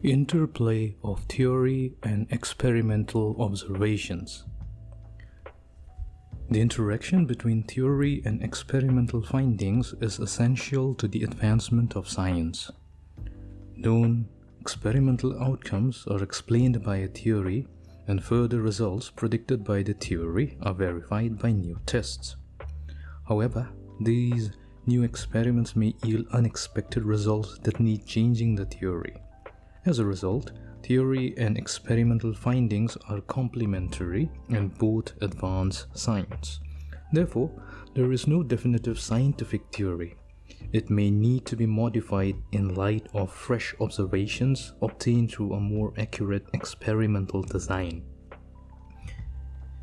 Interplay of theory and experimental observations. The interaction between theory and experimental findings is essential to the advancement of science. Known experimental outcomes are explained by a theory, and further results predicted by the theory are verified by new tests. However, these new experiments may yield unexpected results that need changing the theory. As a result, theory and experimental findings are complementary and both advance science. Therefore, there is no definitive scientific theory. It may need to be modified in light of fresh observations obtained through a more accurate experimental design.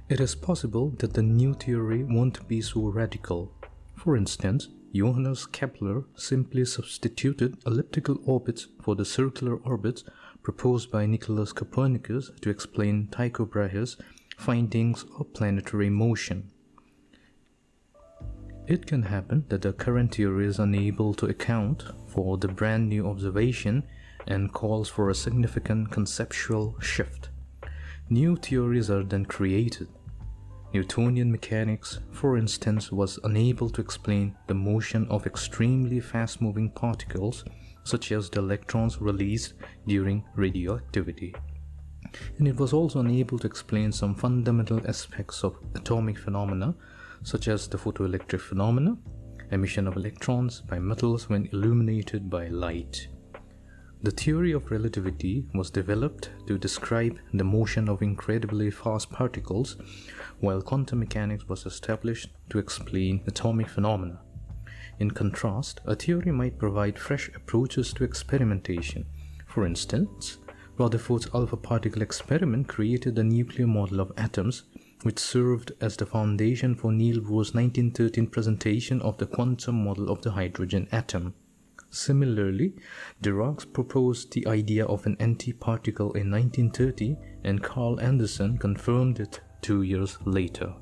It is possible that the new theory won't be so radical. For instance, Johannes Kepler simply substituted elliptical orbits for the circular orbits proposed by Nicolaus Copernicus to explain Tycho Brahe's findings of planetary motion. It can happen that the current theory is unable to account for the brand new observation and calls for a significant conceptual shift. New theories are then created. Newtonian mechanics, for instance, was unable to explain the motion of extremely fast-moving particles such as the electrons released during radioactivity. And it was also unable to explain some fundamental aspects of atomic phenomena such as the photoelectric phenomena, emission of electrons by metals when illuminated by light. The theory of relativity was developed to describe the motion of incredibly fast particles, while quantum mechanics was established to explain atomic phenomena. In contrast, a theory might provide fresh approaches to experimentation. For instance, Rutherford's alpha particle experiment created a nuclear model of atoms, which served as the foundation for Niels Bohr's 1913 presentation of the quantum model of the hydrogen atom. Similarly, Dirac proposed the idea of an antiparticle in 1930, and Carl Anderson confirmed it 2 years later.